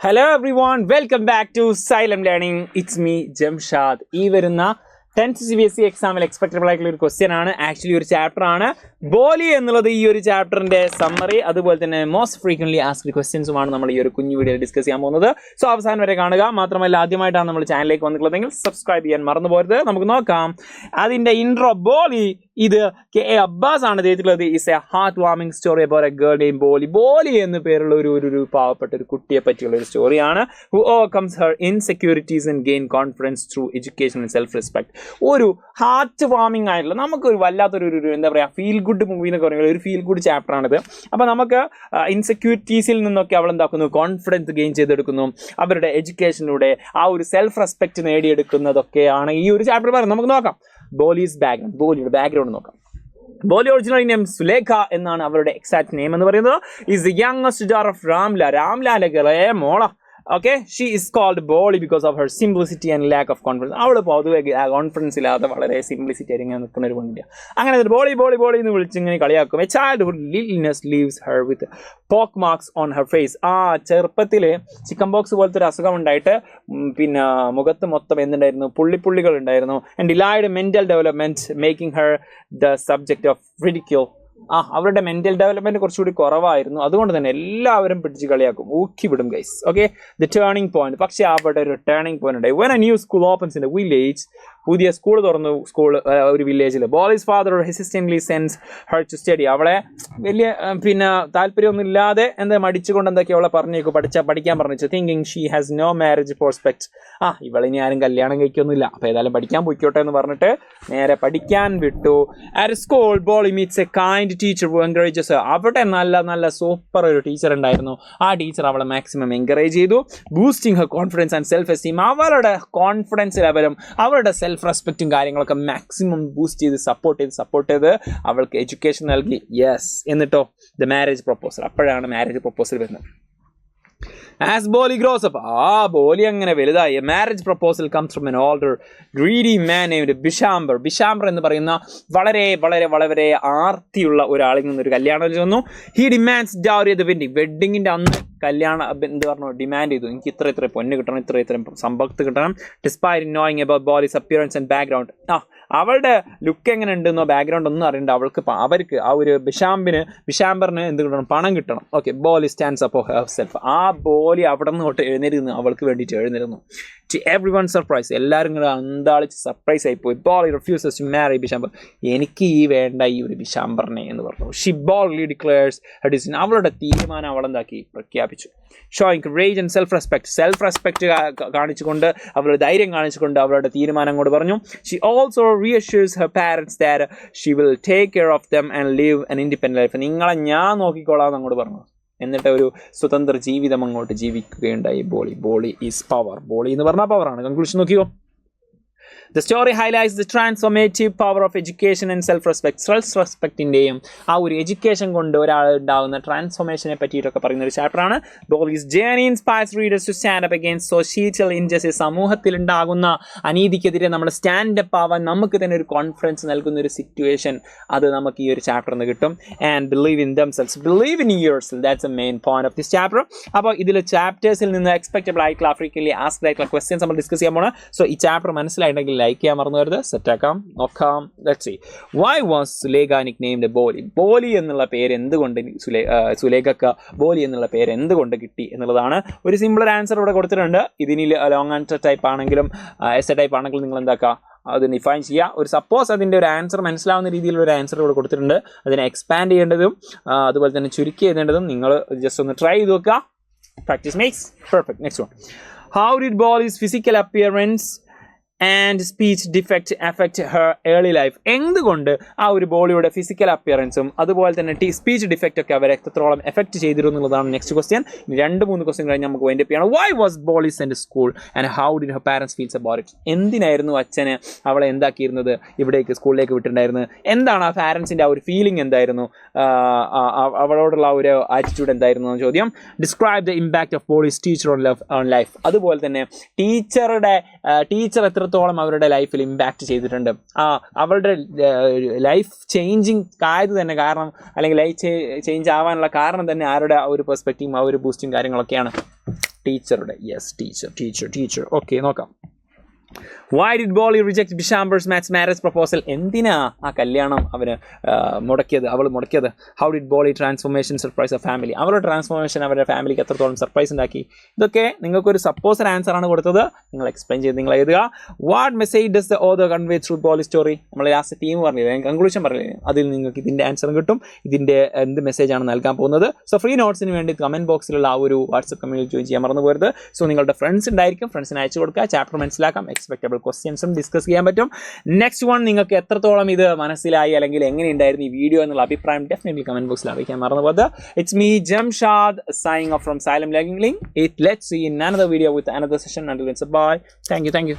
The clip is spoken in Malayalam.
Hello everyone, welcome back to Silent Learning. It's me, Jamshad. ഈ വരുന്ന 10th CBSE എക്സാമിൽ എക്സ്പെക്റ്റബിൾ ആയിട്ടുള്ള ഒരു ക്വസ്റ്റ്യൻ ആണ്. ആക്ച്വലി ഒരു ചാപ്റ്റർ ആണ്. ബോലി എന്നുള്ളത് ഈ ഒരു ചാപ്റ്ററിന്റെ സമ്മറി, അതുപോലെ തന്നെ മോസ്റ്റ് ഫ്രീക്വന്റ്ലി ആസ്ക്ഡ് ക്വസ്റ്റ്യൻസുമാണ് നമ്മൾ ഈ ഒരു കുഞ്ഞു വീഡിയോയിൽ ഡിസ്കസ് ചെയ്യാൻ പോകുന്നത്. സോ അവസാനം വരെ കാണുക. മാത്രമല്ല ആദ്യമായിട്ടാണ് നമ്മൾ ചാനലിലേക്ക് വന്നിട്ടുള്ളതെങ്കിൽ സബ്സ്ക്രൈബ് ചെയ്യാൻ മറന്നു പോകരുത്. നമുക്ക് നോക്കാം. അതിന്റെ ഇൻട്രോ ബോലി ഇത് കെ എ അബ്ബാസ് ആണ് എഴുതിയിട്ടുള്ളത്. Is a heart warming story about a girl name Boli. Boli എന്ന് പേരുള്ള ഒരു പാവപ്പെട്ട ഒരു കുട്ടിയെ പറ്റിയുള്ള ഒരു സ്റ്റോറിയാണ്. Who overcomes her insecurities and gain confidence through education and self respect. ഒരു ഹാർട്ട് വാർമിംഗ് ആയിട്ടുള്ള നമുക്കൊരു വല്ലാത്തൊരു എന്താ പറയുക ഫീൽ ഗുഡ് മൂവി എന്നൊക്കെ പറയുന്നത് ഒരു ഫീൽ ഗുഡ് ചാപ്റ്റർ ആണിത്. അപ്പോൾ നമുക്ക് ഇൻസെക്യൂരിറ്റീസിൽ നിന്നൊക്കെ അവൾ എന്താക്കുന്നു, കോൺഫിഡൻസ് ഗെയിൻ ചെയ്തെടുക്കുന്നു. അവരുടെ എഡ്യൂക്കേഷനിലൂടെ ആ ഒരു സെൽഫ് റെസ്പെക്ട് നേടിയെടുക്കുന്നതൊക്കെയാണ് ഈ ഒരു ചാപ്റ്റർ പറയുന്നത്. നമുക്ക് നോക്കാം ബോലീസ് ബാക്ക്ഗ്രൗണ്ട്, ബോലിയുടെ ബാക്ക്ഗ്രൗണ്ട് നോക്കാം. ബോലി ഒറിജിനൽ നെയിം സുലേഖ എന്നാണ് അവരുടെ എക്സാക്ട് നെയിം എന്ന് പറയുന്നത്. Is the youngest daughter of രാംലാലയുടെ മോള. Okay, she is called Boli because of her simplicity and lack of confidence. അവൾ പൊതുവെ കോൺഫിഡൻസ് ഇല്ലാതെ വളരെ സിംപ്ലിസിറ്റി ആയിട്ട് ഇങ്ങനെ നിൽക്കുന്ന ഒരു പെണ്ണില്ല. അങ്ങനെ ബോളി ബോളി ബോളി എന്ന് വിളിച്ച് ഇങ്ങനെ കളിയാക്കും. എ ചൈൽഡ്ഹുഡ് ലിൽനെസ് ലീവ്സ് ഹെർ വിത്ത് പോക്ക് മാർക്സ് ഓൺ ഹെർ ഫേസ്. ആ ചെറുപ്പത്തിൽ ചിക്കൻ ബോക്സ് പോലത്തെ ഒരു അസുഖം ഉണ്ടായിട്ട് പിന്നെ മുഖത്ത് മൊത്തം എന്തുണ്ടായിരുന്നു, പുള്ളിപ്പുള്ളികൾ ഉണ്ടായിരുന്നു. And delayed mental development making her the subject of ridicule. അവരുടെ മെന്റൽ ഡെവലപ്മെന്റ് കുറച്ചുകൂടി കുറവായിരുന്നു. അതുകൊണ്ട് തന്നെ എല്ലാവരും പിടിച്ച് കളിയാക്കും, ഊക്കി വിടും guys. Okay, the turning point. പക്ഷേ അവിടെ ഒരു ടേണിംഗ് പോയിന്റ് ഉണ്ടായി. When a new school opens in a village, പുതിയ സ്കൂൾ തുറന്നു ഒരു വില്ലേജിൽ. Boli's father hesitantly sends her to study. അവളെ വലിയ താല്പര്യമൊന്നും ഇല്ലാതെ മടിച്ചുകൊണ്ട് എന്തൊക്കെയോ അവളെ പറഞ്ഞേക്കും, പഠിക്കാൻ പറഞ്ഞു. Thinking she has no marriage prospect. ഇവളിനി ആരും കല്യാണം കഴിക്കൊന്നുമില്ല, അപ്പോൾ ഏതായാലും പഠിക്കാൻ പോയിക്കോട്ടെ എന്ന് പറഞ്ഞിട്ട് നേരെ പഠിക്കാൻ വിട്ടു. അറ്റ് സ്കൂൾ ബോളി meats A kind teacher who encourages. അവിടെ നല്ല സൂപ്പർ ഒരു ടീച്ചർ ഉണ്ടായിരുന്നു. ആ ടീച്ചർ അവളെ മാക്സിമം എൻകറേജ് ചെയ്തു. Boosting Har confidence and self esteem. അവളുടെ കോൺഫിഡൻസ് ലെവലും അവളുടെ സെൽഫ് റെസ്പെക്റ്റും കാര്യങ്ങളൊക്കെ മാക്സിമം ബൂസ്റ്റ് ചെയ്ത് സപ്പോർട്ട് ചെയ്ത് അവൾക്ക് എഡ്യൂക്കേഷൻ നൽകി. യെസ്, എന്നിട്ടോ ദ മാരേജ് പ്രൊപ്പോസൽ. അപ്പോഴാണ് മാരേജ് പ്രൊപ്പോസൽ വരുന്നത്. As Boli grows up, Boli അങ്ങനെ വലുതായി. A marriage proposal comes from an older greedy man named Bishambar. Bishambar എന്ന് പറയുന്ന വളരെ വളരെ വളരെ ആർത്തിയുള്ള ഒരാളിൽ നിന്നൊരു കല്യാണം വന്നു. He demands dowry at the വെഡിങ്ങിൻ്റെ അന്ന് എന്ത് പറഞ്ഞു, ഡിമാൻഡ് ചെയ്തു, എനിക്ക് ഇത്ര പൊന്ന് കിട്ടണം, ഇത്ര സമ്പത്ത് കിട്ടണം. Despite knowing about Boli's appearance and background. അവളുടെ ലുക്ക് എങ്ങനെ ഉണ്ടെന്നോ ബാക്ക്ഗ്രൗണ്ട് ഒന്നും അറിയണ്ട. അവർക്ക് ആ ഒരു ബിഷാംബറിന് എന്ത് കിട്ടണം, പണം കിട്ടണം. ഓക്കെ, ബോളി സ്റ്റാൻഡ്സ് അപ്പ് ഹെർ സെൽഫ്. ആ ബോലി അവിടെ നിന്ന് തൊട്ട് എഴുന്നേരുന്നു, അവൾക്ക് വേണ്ടിയിട്ട് എഴുന്നേരുന്നു. ടു എവ്രി വൺ സർപ്രൈസ്, എല്ലാവരും കൂടെ അന്താളിച്ച് സർപ്രൈസ് ആയിപ്പോയി. ബോളി റിഫ്യൂസസ് ടു മാരി ബിഷാംബർ. എനിക്ക് വേണ്ട ഈ ഒരു ബിഷാംബറിനെ എന്ന് പറഞ്ഞു. She boldly declares her decision. അവളുടെ തീരുമാനം അവളെന്താക്കി പ്രഖ്യാപിച്ചു. Showing courage and self respect കാണിച്ചുകൊണ്ട്, അവളുടെ ധൈര്യം കാണിച്ചുകൊണ്ട് അവളുടെ തീരുമാനം കൊണ്ട് പറഞ്ഞു. She also reassures her parents that she will take care of them and live an independent life. നിങ്ങളെ ഞാൻ നോക്കിക്കോളാം അങ്ങോട്ട് പറഞ്ഞു. എന്നിട്ട് ഒരു സ്വതന്ത്ര ജീവിതം അങ്ങോട്ട് ജീവിക്കുകയുണ്ടായി ബോളി ഈസ് പവർ. ബോളി എന്ന് പറഞ്ഞാൽ പവറാണ്. കൺക്ലൂഷൻ നോക്കിയോ. The story highlights the transformative power of education and self-respect. സെൽഫ്-റെസ്പെക്റ്റിൻ്റെയും ആ ഒരു എഡ്യൂക്കേഷൻ കൊണ്ട് ഒരാൾ ഉണ്ടാകുന്ന ട്രാൻസ്ഫോർമേഷനെ പറ്റിയിട്ടൊക്കെ പറയുന്ന ഒരു ചാപ്റ്ററാണ്. Boli's journey inspires readers to stand up against social injustice. സമൂഹത്തിൽ ഉണ്ടാകുന്ന അനീതിക്കെതിരെ നമ്മൾ സ്റ്റാൻഡപ്പ് ആവാൻ നമുക്ക് തന്നെ ഒരു കോൺഫിഡൻസ് നൽകുന്ന ഒരു സിറ്റുവേഷൻ അത് നമുക്ക് ഈ ഒരു ചാപ്റ്ററിൽ നിന്ന് കിട്ടും. And believe in themselves, believe in yourself, that's A main point of this chapter. അപ്പോൾ ഇതിൽ ചാപ്റ്റേഴ്സിൽ നിന്ന് എക്സ്പെക്റ്റബിൾ ആയിട്ടുള്ള ഫ്രീക്വന്റ്ലി ആസ്ക്ഡ് ആയിട്ടുള്ള ക്വസ്റ്റ്യൻസ് നമ്മൾ ഡിസ്കസ് ചെയ്യാൻ പോകണം. സോ ഈ ചാപ്റ്റർ മനസ്സിലായിട്ടുണ്ടെങ്കിൽ ലൈക്ക് ചെയ്യാൻ മറന്നു വരുത്. സെറ്റാക്കാം, നോക്കാം. Let's see. Why was Sulekha nicknamed Boli. Boli എന്നുള്ള പേര് എന്തുകൊണ്ട് സുലേഖക്ക് ബോലി എന്നുള്ള പേര് എന്തുകൊണ്ട് കിട്ടി എന്നുള്ളതാണ് ഒരു സിമ്പിൾ ആൻസർ ഇവിടെ കൊടുത്തിട്ടുണ്ട്. ഇതിന് ലോങ് ആൻസർ ടൈപ്പ് ആണെങ്കിലും എസ് എ ടൈപ്പ് ആണെങ്കിലും നിങ്ങൾ എന്താക്കുക, അത് ഡിഫൈൻ ചെയ്യുക. ഒരു സപ്പോസ് അതിൻ്റെ ഒരു ആൻസർ മനസ്സിലാവുന്ന രീതിയിലുള്ള ഒരു ആൻസർ ഇവിടെ കൊടുത്തിട്ടുണ്ട്. അതിനെ എക്സ്പാൻഡ് ചെയ്യേണ്ടതും അതുപോലെ തന്നെ ചുരുക്കി എഴുതേണ്ടതും നിങ്ങൾ ജസ്റ്റ് ഒന്ന് ട്രൈ ചെയ്ത് നോക്കുക. Practice makes perfect. Next one. How did Boli's physical appearance and speech defect affect her early life. എന്തുകൊണ്ട് ആ ഒരു ബോളിയുടെ ഫിസിക്കൽ അപ്പിയറൻസും അതുപോലെ തന്നെ സ്പീച്ച് ഡിഫക്റ്റ് ഒക്കെ അവരെ എത്രത്തോളം എഫക്റ്റ് ചെയ്തിരുന്നു എന്നുള്ളതാണ് നെക്സ്റ്റ് ക്വസ്റ്റ്യൻ. 2-3 ക്വസ്റ്റ്യൻ കഴിഞ്ഞ് നമുക്ക് വൈൻഡ് അപ്പ് ചെയ്യണം. വൈ വാസ് ബോളി send school and how did her parents feels about it. എന്തിനായിരുന്നു അച്ഛന് അവളെ എന്താക്കിയിരുന്നത്, ഇവിടേക്ക് സ്കൂളിലേക്ക് വിട്ടിട്ടുണ്ടായിരുന്നത്, എന്താണ് ആ പാരൻസിൻ്റെ ആ ഒരു ഫീലിംഗ് എന്തായിരുന്നു, അവളോടുള്ള ആ ഒരു ആറ്റിറ്റ്യൂഡ് എന്തായിരുന്നു എന്ന ചോദ്യം. Describe the impact of Boli's teacher on life. അതുപോലെ തന്നെ ടീച്ചർ എത്രത്തോളം അവരുടെ ലൈഫിൽ ഇമ്പാക്റ്റ് ചെയ്തിട്ടുണ്ട്, അവരുടെ ലൈഫ് ചേഞ്ചിങ് ആയത് തന്നെ കാരണം, അല്ലെങ്കിൽ ലൈഫ് ചേഞ്ച് ആവാനുള്ള കാരണം തന്നെ ആരുടെ ആ ഒരു പെർസ്പെക്റ്റീവും ആ ഒരു ബൂസ്റ്റും കാര്യങ്ങളൊക്കെയാണ്? ടീച്ചറുടെ. Yes, teacher. ഓക്കെ, നോക്കാം. Why did Bolly reject Bishamber's marriage proposal? എന്തിനാ ആ കല്യാണം അവന് അവൾ മുടക്കിയത്? How did Bolly transformation surprise a family? അവരുടെ ട്രാൻസ്ഫോർമേഷൻ അവരുടെ ഫാമിലിക്ക് എത്രത്തോളം സർപ്രൈസ് ഉണ്ടാക്കി? ഇതൊക്കെ നിങ്ങൾക്കൊരു സപ്പോസർ ആൻസർ ആണ് കൊടുത്തത്. നിങ്ങൾ എക്സ്പ്ലെയിൻ ചെയ്ത് നിങ്ങൾ എഴുതുക. What message does the author convey through ബോളി സ്റ്റോറി? നമ്മൾ ലാസ്റ്റ് ടീം പറഞ്ഞില്ലേ, കൺക്ലൂഷൻ പറഞ്ഞില്ലേ, അതിൽ നിങ്ങൾക്ക് ഇതിൻ്റെ ആൻസറും കിട്ടും, ഇതിൻ്റെ എന്ത് മെസ്സേജാണ് നൽകാൻ പോകുന്നത്. സോ ഫ്രീ നോട്ട്സിന് വേണ്ടി കമൻറ്റ് ബോക്സിലുള്ള ആ ഒരു വാട്സപ്പ് കമ്മ്യൂണിറ്റി ജോയിൻ ചെയ്യാൻ മറന്നു പോകരുത്. സോ നിങ്ങളുടെ ഫ്രണ്ട്സ് ഉണ്ടായിരിക്കും, ഫ്രണ്ട്സിന് അയച്ചു കൊടുക്കുക, ചാപ്റ്റർ മനസ്സിലാക്കാം, എക്സ്പെക്റ്റബിൾ ക്വസ്റ്റ്യൻസും ഡിസ്കസ് ചെയ്യാൻ പറ്റും. നെക്സ്റ്റ് വൺ നിങ്ങൾക്ക് എത്രത്തോളം ഇത് മനസ്സിലായി അല്ലെങ്കിൽ എങ്ങനെയുണ്ടായിരുന്നു ഈ വീഡിയോ എന്നുള്ള അഭിപ്രായം ഡെഫിനറ്റ്ലി കമന്റ് ബോക്സിൽ അറിയിക്കാൻ മറന്നു പോകരുത്. It's me Jamshad signing off from Xylem Learning. Let's see in another video with another session. Until then, bye. Thank you.